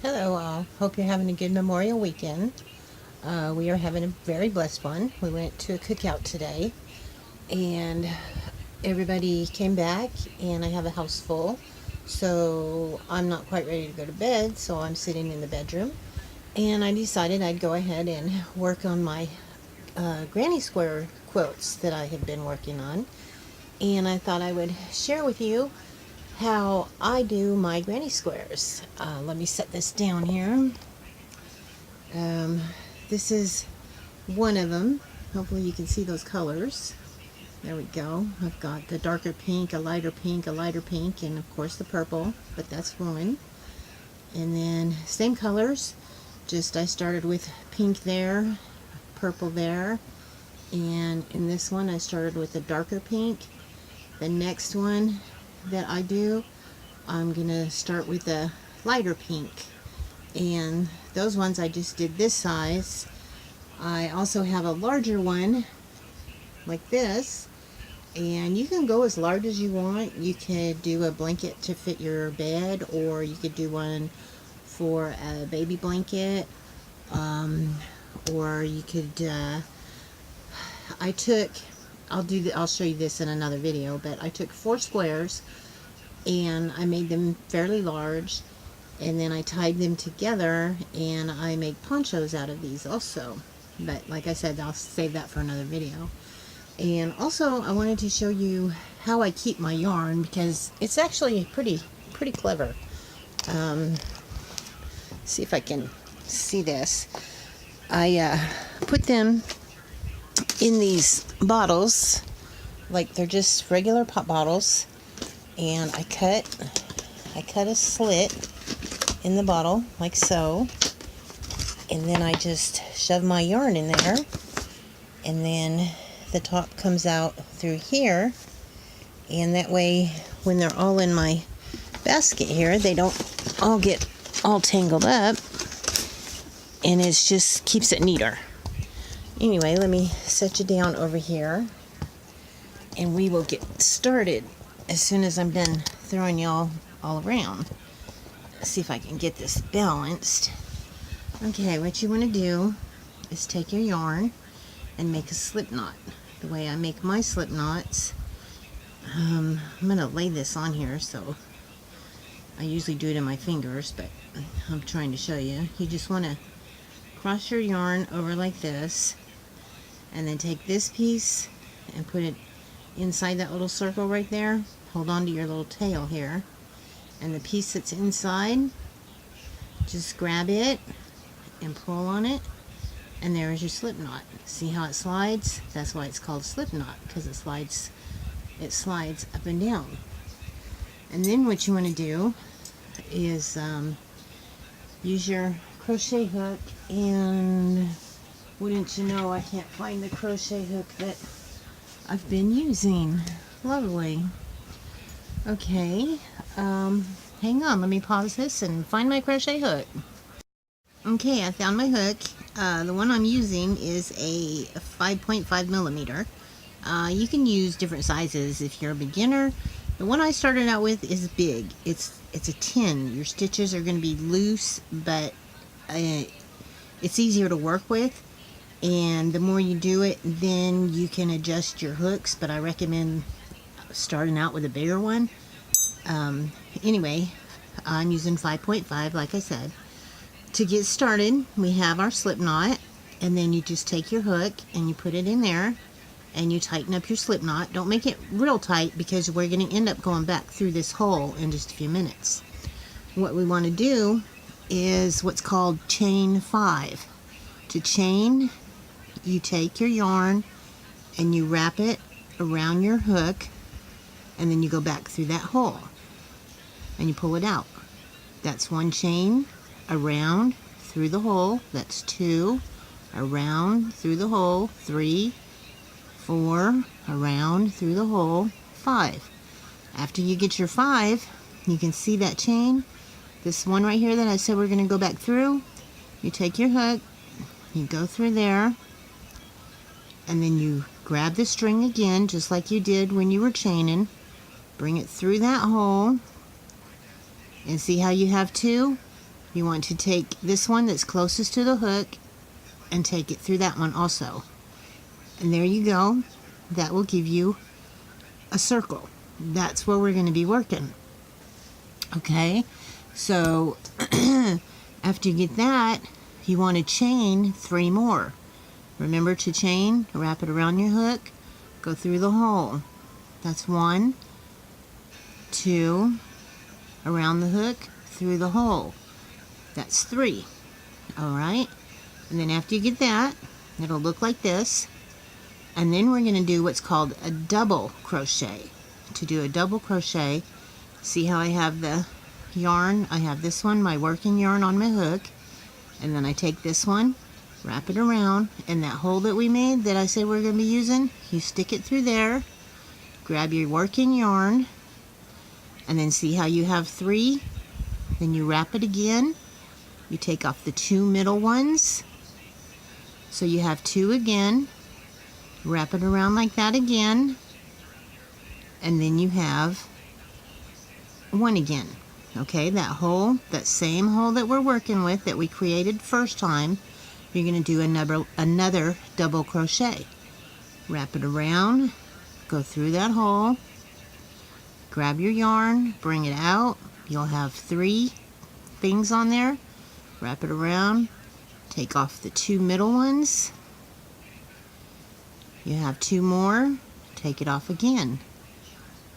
Hello all. Hope you're having a good Memorial weekend. We are having a very blessed one. We went to a cookout today and everybody came back and I have a house full. So I'm not quite ready to go to bed, so I'm sitting in the bedroom and I decided I'd go ahead and work on my granny square quilts that I have been working on. And I thought I would share with you how I do my granny squares. Let me set this down here. This is one of them. Hopefully you can see those colors. There we go. I've got the darker pink, a lighter pink, a lighter pink, and of course the purple, but that's one. And then same colors, just I started with pink there, purple there, and in this one I started with a darker pink. The next one that I do, I'm gonna start with a lighter pink, and those ones I just did this size. I also have a larger one like this, and you can go as large as you want. You could do a blanket to fit your bed, or you could do one for a baby blanket, or you could I'll show you this in another video, but I took 4 squares and I made them fairly large, and then I tied them together and I make ponchos out of these also. But like I said, I'll save that for another video. And also I wanted to show you how I keep my yarn, because it's actually pretty clever. See if I can see this. I put them in these bottles, like they're just regular pop bottles, and I cut a slit in the bottle like so, and then I just shove my yarn in there, and then the top comes out through here, and that way when they're all in my basket here, they don't all get all tangled up, and it just keeps it neater. Anyway, let me set you down over here and we will get started as soon as I'm done throwing y'all all around. Let's see if I can get this balanced. Okay, what you want to do is take your yarn and make a slip knot. The way I make my slip knots, I'm going to lay this on here, so I usually do it in my fingers, but I'm trying to show you. You just want to cross your yarn over like this, and then take this piece and put it inside that little circle right there. Hold on to your little tail here, and the piece that's inside, just grab it and pull on it, and there's your slip knot. See how it slides? That's why it's called a slip knot, because it slides up and down. And then what you want to do is use your crochet hook, and wouldn't you know, I can't find the crochet hook that I've been using. Lovely. Okay, hang on, let me pause this and find my crochet hook. Okay, I found my hook. The one I'm using is a 5.5 millimeter. You can use different sizes if you're a beginner. The one I started out with is big. It's a 10. Your stitches are going to be loose, but it's easier to work with, and the more you do it, then you can adjust your hooks, but I recommend starting out with a bigger one. Anyway, I'm using 5.5 like I said. To get started, we have our slip knot, and then you just take your hook and you put it in there and you tighten up your slip knot. Don't make it real tight, because we're going to end up going back through this hole in just a few minutes. What we want to do is what's called chain 5. To chain, you take your yarn and you wrap it around your hook, and then you go back through that hole and you pull it out. That's 1 chain around through the hole. That's 2 around through the hole. 3, 4 around through the hole. 5. After you get your 5, you can see that chain. This one right here that I said we're going to go back through, you take your hook, you go through there, and then you grab the string again, just like you did when you were chaining, bring it through that hole, and see how you have 2? you want to take this one that's closest to the hook and take it through that one also. And there you go. That will give you a circle. That's where we're going to be working. Okay, so after you get that, you want to chain 3 more. Remember to chain, wrap it around your hook, go through the hole. That's 1, 2, around the hook, through the hole. That's 3. Alright, and then after you get that, it'll look like this. And then we're going to do what's called a double crochet. To do a double crochet, see how I have the yarn? I have this one, my working yarn, on my hook. And then I take this one, wrap it around, and that hole that we made that I said we're going to be using, you stick it through there, grab your working yarn, and then see how you have 3? Then you wrap it again. You take off the 2 middle ones. So you have 2 again. Wrap it around like that again. And then you have 1 again. Okay, that hole, that same hole that we're working with that we created first time, you're going to do another double crochet. Wrap it around, go through that hole, grab your yarn, bring it out. You'll have 3 things on there. Wrap it around, take off the 2 middle ones. You have 2 more, take it off again.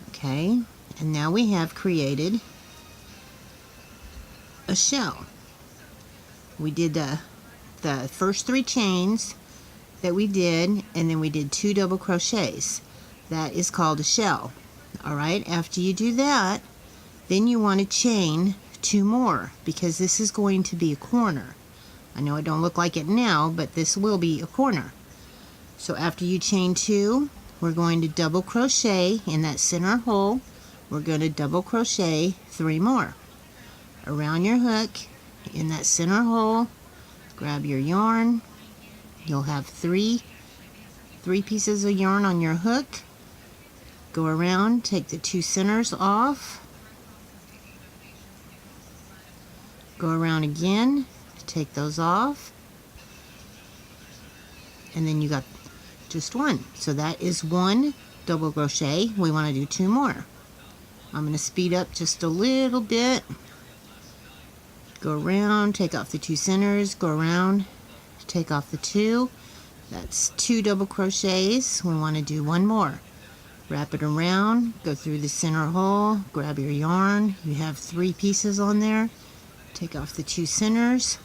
Okay, and now we have created a shell. We did the first 3 chains that we did, and then we did 2 double crochets. That is called a shell. Alright, after you do that, then you want to chain 2 more, because this is going to be a corner. I know it don't look like it now, but this will be a corner. So after you chain 2, we're going to double crochet in that center hole. We're going to double crochet 3 more. Around your hook, in that center hole, grab your yarn. You'll have 3 pieces of yarn on your hook. Go around, take the 2 centers off. Go around again, take those off. And then you got just 1. So that is 1 double crochet. We want to do 2 more. I'm going to speed up just a little bit. Go around, take off the 2 centers, go around, take off the 2. That's 2 double crochets. We want to do 1 more. Wrap it around, go through the center hole, grab your yarn. You have 3 pieces on there. Take off the 2 centers,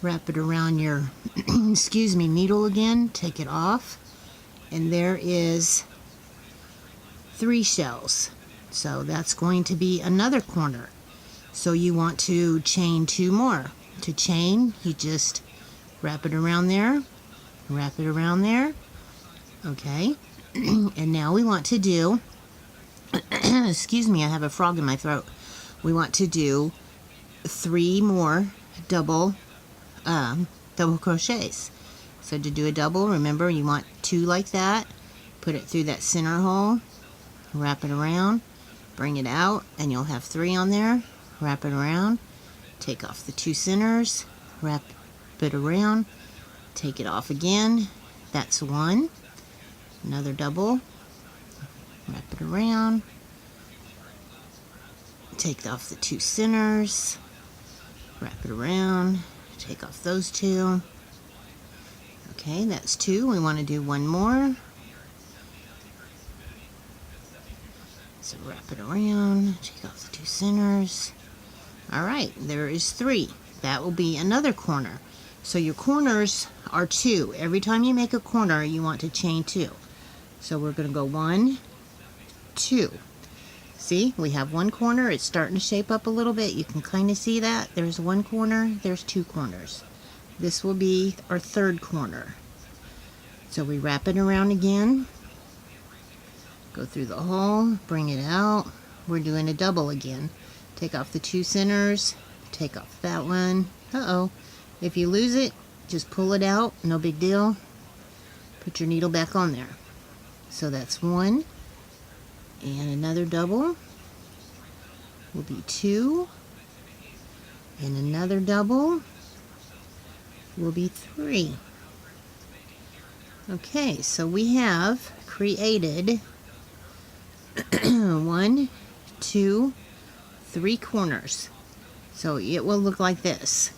wrap it around your excuse me, needle again, take it off, and there is 3 shells. So that's going to be another corner. So you want to chain 2 more. To chain, you just wrap it around there, wrap it around there. Okay, and now we want to do excuse me, I have a frog in my throat. We want to do 3 more double crochets. So to do a double, remember you want 2 like that, put it through that center hole, wrap it around, bring it out, and you'll have 3 on there. Wrap it around, take off the 2 centers, wrap it around, take it off again. That's 1. Another double, wrap it around, take off the 2 centers, wrap it around, take off those 2. Okay, that's 2. We want to do 1 more. So wrap it around, take off the 2 centers. Alright, there is 3. That will be another corner. So your corners are 2. Every time you make a corner, you want to chain 2. So we're going to go 1, 2. See, we have 1 corner. It's starting to shape up a little bit. You can kind of see that. There's 1 corner, there's 2 corners. This will be our 3rd corner. So we wrap it around again, go through the hole, bring it out. We're doing a double again. Take off the 2 centers, take off that one. Uh-oh. If you lose it, just pull it out, no big deal. Put your needle back on there. So that's 1. And another double will be 2. and another double will be 3. Okay, so we have created 1, 2, 3 corners. So it will look like this.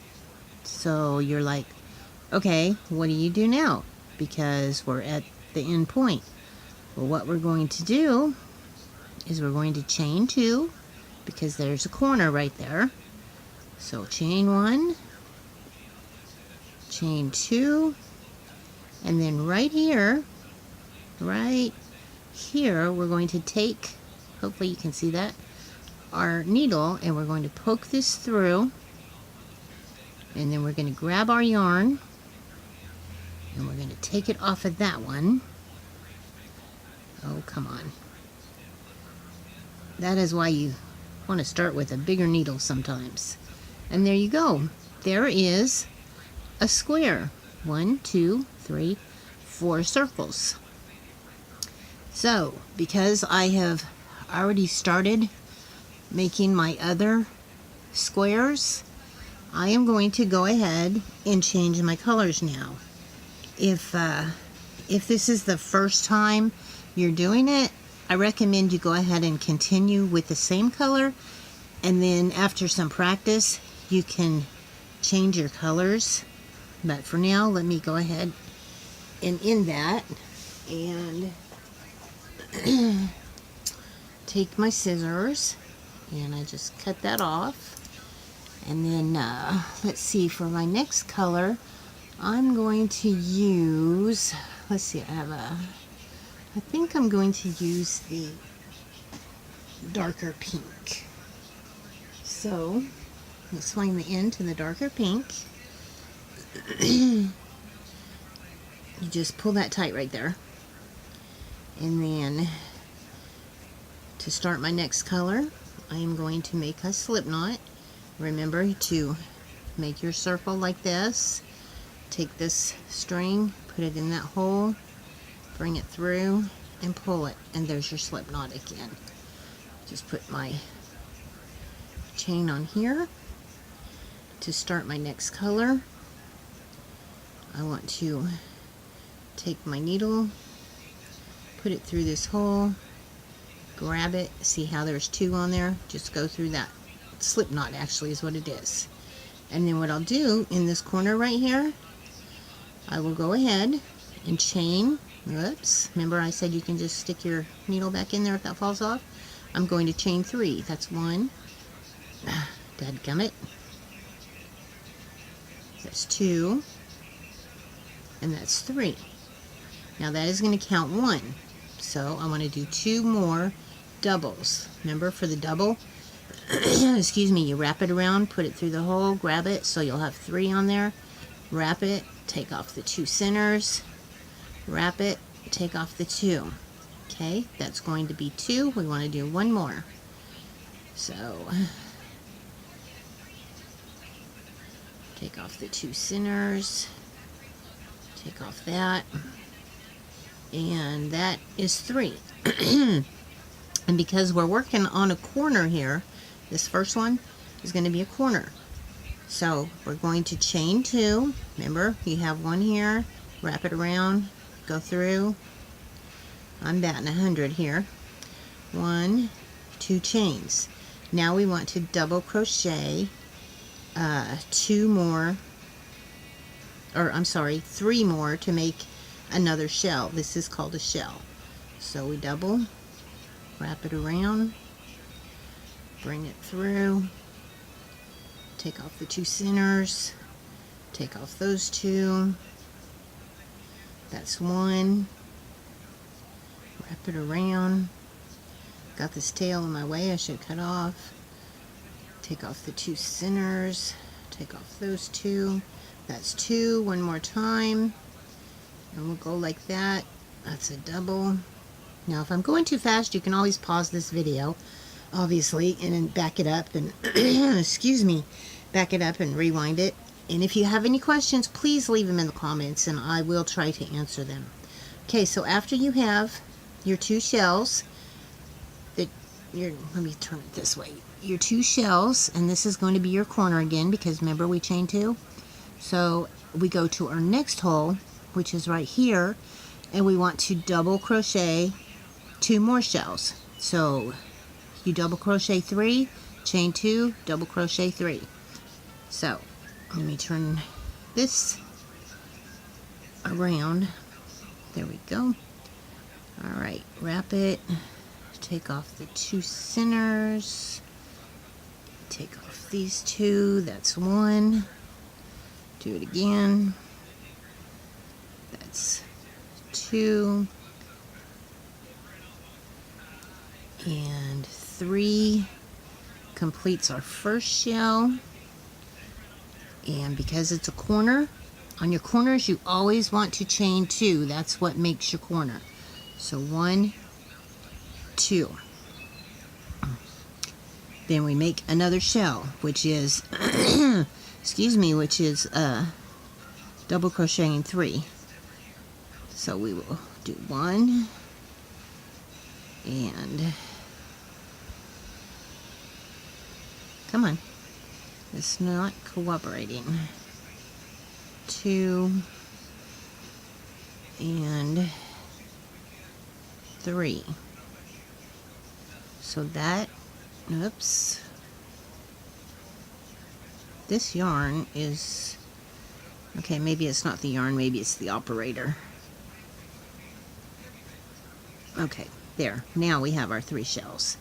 So you're like, okay, what do you do now? Because we're at the end point. Well, what we're going to do is we're going to chain 2, because there's a corner right there. So chain 1, chain 2, and then right here, we're going to take, hopefully you can see that, our needle, and we're going to poke this through, and then we're going to grab our yarn, and we're going to take it off of that one. Oh, come on. That is why you want to start with a bigger needle sometimes. And there you go. There is a square. 1, 2, 3, 4 circles. So, because I have already started making my other squares, I am going to go ahead and change my colors now. If this is the first time you're doing it, I recommend you go ahead and continue with the same color, and then after some practice you can change your colors. But for now, let me go ahead and end that and take my scissors, and I just cut that off. And then let's see, for my next color I'm going to use, let's see, I think I'm going to use the darker pink. So let's swing the end to the darker pink. You just pull that tight right there. And then to start my next color, I am going to make a slip knot. Remember to make your circle like this. Take this string, put it in that hole, bring it through, and pull it. And there's your slip knot again. Just put my chain on here. To start my next color, I want to take my needle, put it through this hole, grab it, see how there's 2 on there, just go through that. Slip knot actually is what it is. And then what I'll do in this corner right here, I will go ahead and chain, whoops, remember I said you can just stick your needle back in there if that falls off? I'm going to chain 3. That's 1, dadgummit, that's 2, and that's 3. Now that is going to count 1. So I want to do 2 more doubles. Remember, for the double, excuse me, you wrap it around, put it through the hole, grab it, so you'll have 3 on there. Wrap it, take off the 2 centers, wrap it, take off the 2. Okay, that's going to be 2. We want to do 1 more. So take off the 2 centers, take off that, and that is 3. And because we're working on a corner here, this first one is going to be a corner. So we're going to chain 2. Remember, you have 1 here, wrap it around, go through. I'm batting 100 here. 1, 2 chains. Now we want to double crochet 2 more, or I'm sorry, 3 more to make another shell. This is called a shell. So we double, wrap it around, bring it through, take off the 2 centers, take off those 2, that's 1, wrap it around, got this tail in my way, I should cut off, take off the 2 centers, take off those 2, that's 2, 1 more time, and we'll go like that. That's a double. Now if I'm going too fast, you can always pause this video, obviously, and then back it up and excuse me, back it up and rewind it. And if you have any questions, please leave them in the comments and I will try to answer them. Okay, so after you have your 2 shells, let me turn it this way, your 2 shells, and this is going to be your corner again, because remember we chained 2. So we go to our next hole, which is right here, and we want to double crochet 2 more shells. So you double crochet 3, chain 2, double crochet 3. So let me turn this around. There we go. All right, wrap it, take off the 2 centers, take off these 2, that's 1, do it again, that's 2, and 3 completes our first shell. And because it's a corner, on your corners you always want to chain 2. That's what makes your corner. So 1, 2. Then we make another shell, which is excuse me, which is double crocheting 3. So we will do 1 and come on, it's not cooperating. 2 and 3. So that, oops, this yarn is, okay, maybe it's not the yarn, maybe it's the operator. Okay, there, now we have our 3 shells.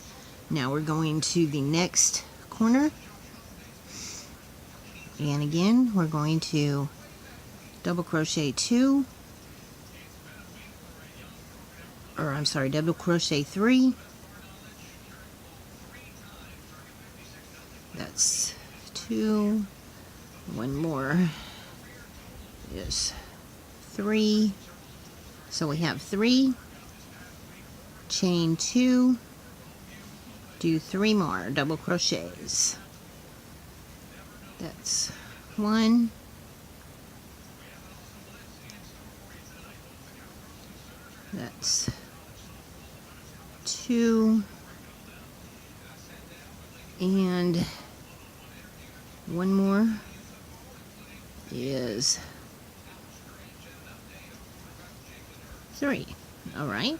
Now we're going to the next corner, and again we're going to double crochet 2, or I'm sorry, double crochet 3. That's 2. 1 more is 3. So we have 3, chain 2, do 3 more double crochets. That's 1, that's 2, and 1 more is 3. All right,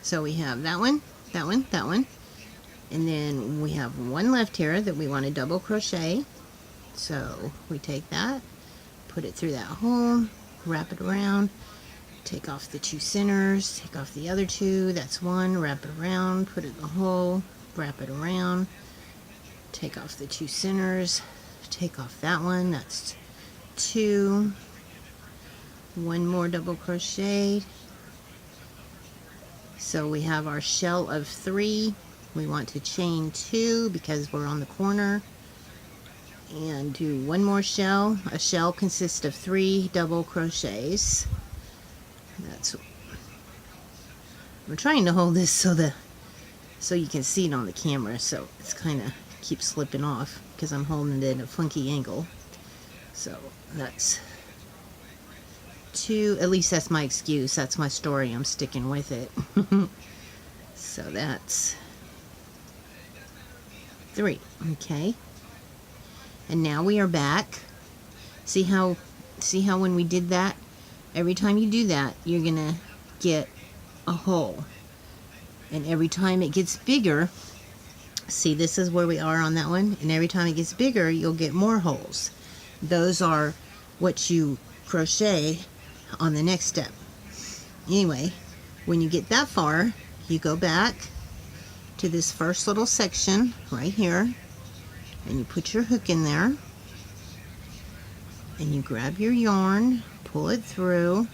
so we have that one, that one, that one, and then we have 1 left here that we want to double crochet. So we take that, put it through that hole, wrap it around, take off the 2 centers, take off the other 2, that's 1, wrap it around, put it in the hole, wrap it around, take off the 2 centers, take off that one, that's 2, 1 more double crochet. So we have our shell of 3. We want to chain 2 because we're on the corner, and do 1 more shell. A shell consists of 3 double crochets. That's, I'm trying to hold this so you can see it on the camera, so it's kind of keeps slipping off because I'm holding it at a funky angle. So that's 2, at least that's my excuse, that's my story, I'm sticking with it. So that's 3. Okay, and now we are back. See how when we did that, every time you do that you're gonna get a hole, and every time it gets bigger, see, this is where we are on that one, and every time it gets bigger you'll get more holes. Those are what you crochet on the next step. Anyway, when you get that far, you go back to this first little section right here, and you put your hook in there, and you grab your yarn, pull it through,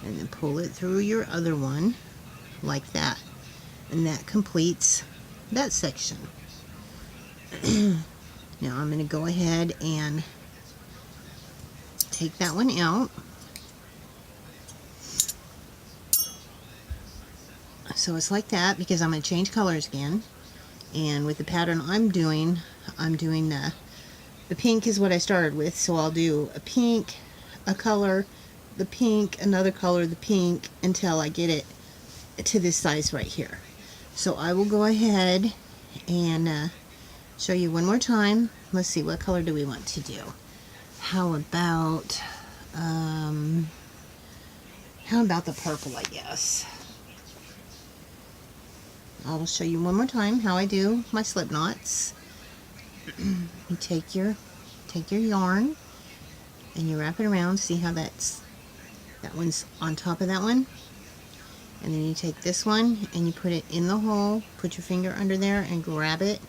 and then pull it through your other one like that, and that completes that section. Now I'm going to go ahead and take that one out. So it's like that because I'm going to change colors again, and with the pattern I'm doing the pink is what I started with, so I'll do a pink, a color, the pink, another color, the pink, until I get it to this size right here. So I will go ahead and show you one more time. Let's see, what color do we want to do? How about the purple, I guess. I'll show you one more time how I do my slip knots. You take your yarn and you wrap it around. See how that one's on top of that one? And then you take this one and you put it in the hole, put your finger under there and grab it.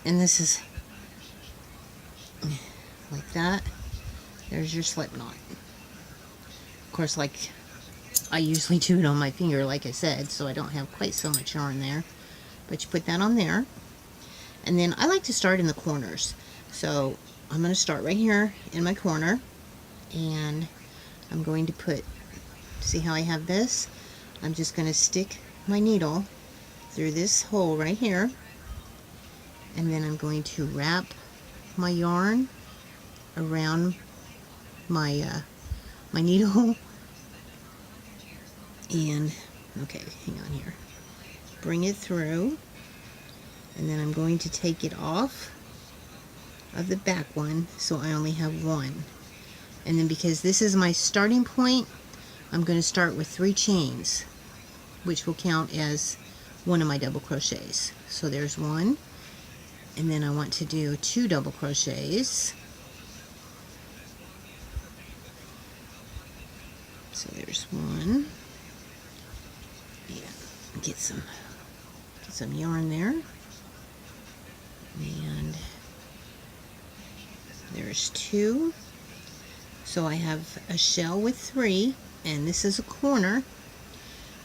And this is like that. There's your slip knot. Of course, like I usually do it on my finger, like I said, so I don't have quite so much yarn there. But you put that on there. And then I like to start in the corners. So I'm going to start right here in my corner. And I'm going to put, see how I have this? I'm just going to stick my needle through this hole right here, and then I'm going to wrap my yarn around my my needle, and okay, hang on here, bring it through, and then I'm going to take it off of the back one, so I only have one. And then because this is my starting point, I'm going to start with 3 chains, which will count as one of my double crochets. So there's 1, and then I want to do 2 double crochets. So there's 1. Yeah, get some yarn there, and there's 2. So I have a shell with 3, and this is a corner.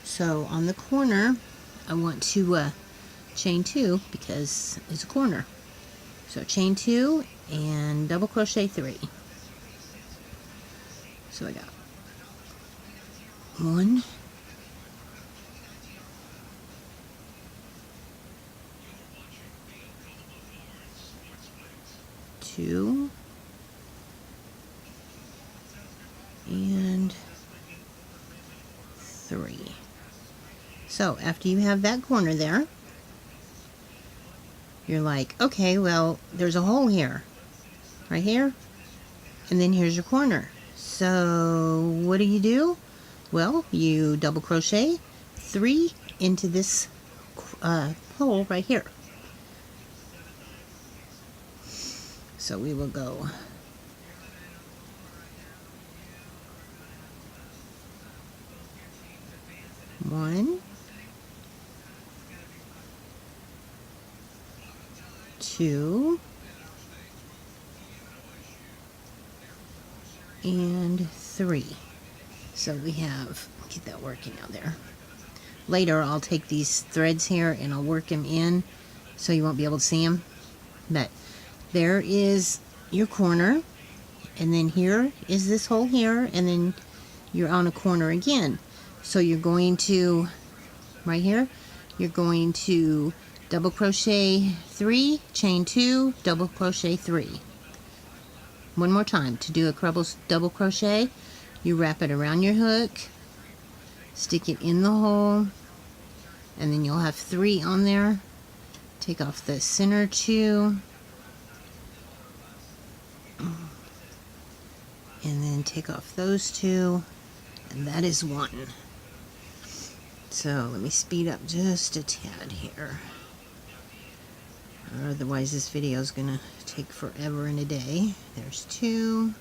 So on the corner, I want to chain 2 because it's a corner. So chain 2 and double crochet 3. So I got 1, 2, and 3. So after you have that corner there, you're like, okay, well, there's a hole here, right here, and then here's your corner. So what do? Well, you double crochet 3 into this hole right here. So we will go 1, 2, and 3. So we have, get that working out there. Later I'll take these threads here and I'll work them in so you won't be able to see them. But there is your corner, and then here is this hole here, and then you're on a corner again. So you're going to, right here, you're going to double crochet 3, chain 2, double crochet 3. One more time. To do a double crochet, you wrap it around your hook, stick it in the hole, and then you'll have 3 on there. Take off the center 2, and then take off those 2, and that is 1. So let me speed up just a tad here, otherwise this video is gonna take forever and a day. There's 2,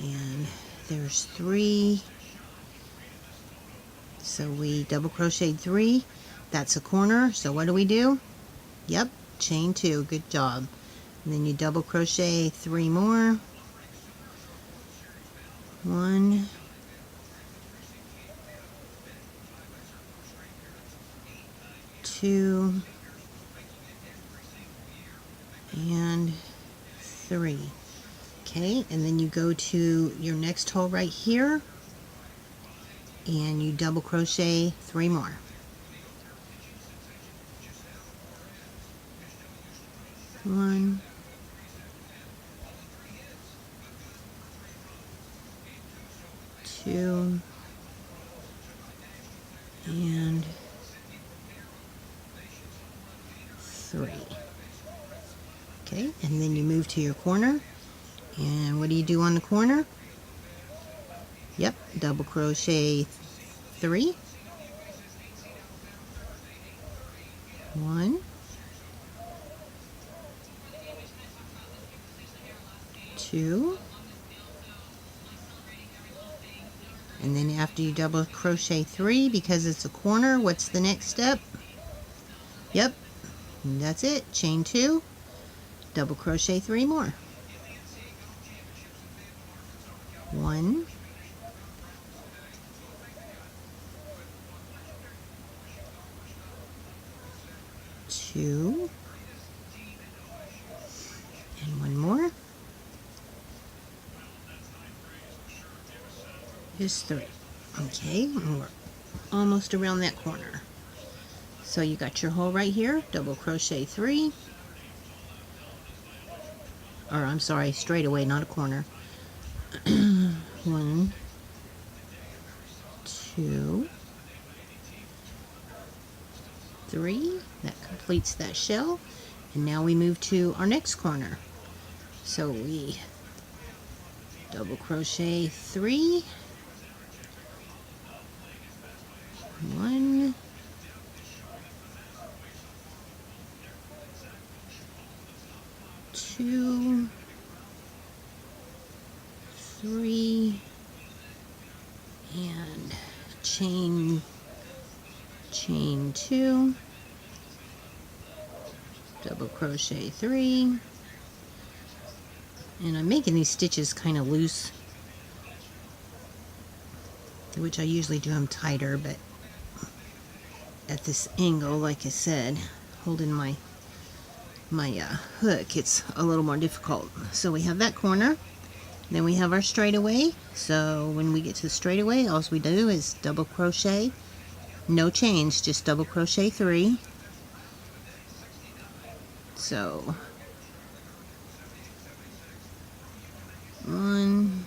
and there's 3. So we double crocheted 3. That's a corner. So what do? Yep, chain 2. Good job. And then you double crochet 3 more. 1, 2, and 3. Okay, and then you go to your next hole right here, and you double crochet 3 more. 1, 2, and 3. Okay, and then you move to your corner, and what do you do on the corner? Yep, double crochet 3, 1, 2, and then after you double crochet 3, because it's a corner, what's the next step? Yep, and that's it. Chain 2, double crochet 3 more. 1, 2, and 1 more. Just 3. Okay, and we're almost around that corner. So you got your hole right here, double crochet 3, or I'm sorry, straight away, not a corner. 1, 2, 3. That completes that shell, and now we move to our next corner. So we double crochet 3, 1, 2, 3, and chain 2, double crochet 3, and I'm making these stitches kind of loose, which I usually do them tighter, but at this angle, like I said, holding my hook, it's a little more difficult. So we have that corner, then we have our straightaway. So when we get to the straightaway, all we do is double crochet, no chains, just double crochet 3. So 1,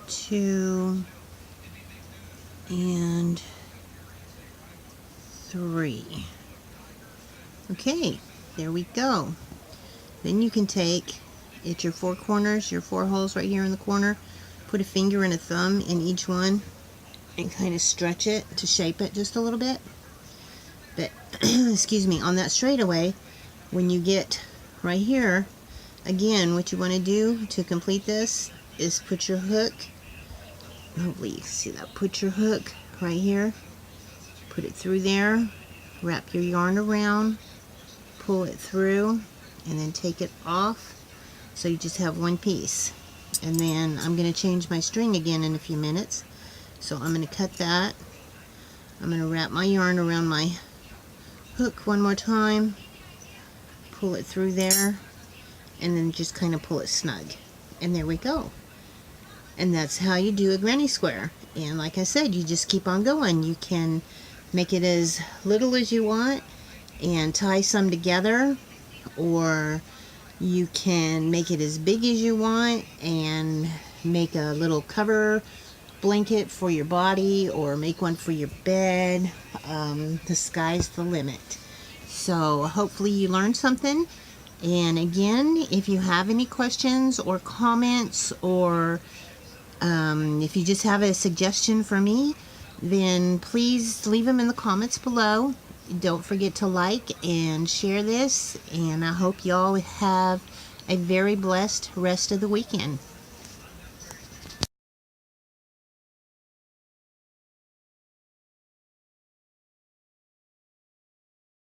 2, and 3. Okay, there we go. Then you can take, at your 4 corners, your 4 holes right here in the corner, put a finger and a thumb in each one and kind of stretch it to shape it just a little bit. But excuse me, on that straightaway, when you get right here, again, what you want to do to complete this is put your hook, hopefully you can see that, put your hook right here, put it through there, wrap your yarn around, pull it through, and then take it off, so you just have one piece. And then I'm going to change my string again in a few minutes, so I'm going to cut that. I'm going to wrap my yarn around my hook one more time, pull it through there, and then just kind of pull it snug, and there we go. And that's how you do a granny square. And like I said, you just keep on going. You can make it as little as you want and tie some together, or you can make it as big as you want and make a little cover blanket for your body, or make one for your bed. The sky's the limit. So hopefully you learned something. And again, if you have any questions or comments, or if you just have a suggestion for me, then please leave them in the comments below. Don't forget to like and share this, and I hope y'all have a very blessed rest of the weekend.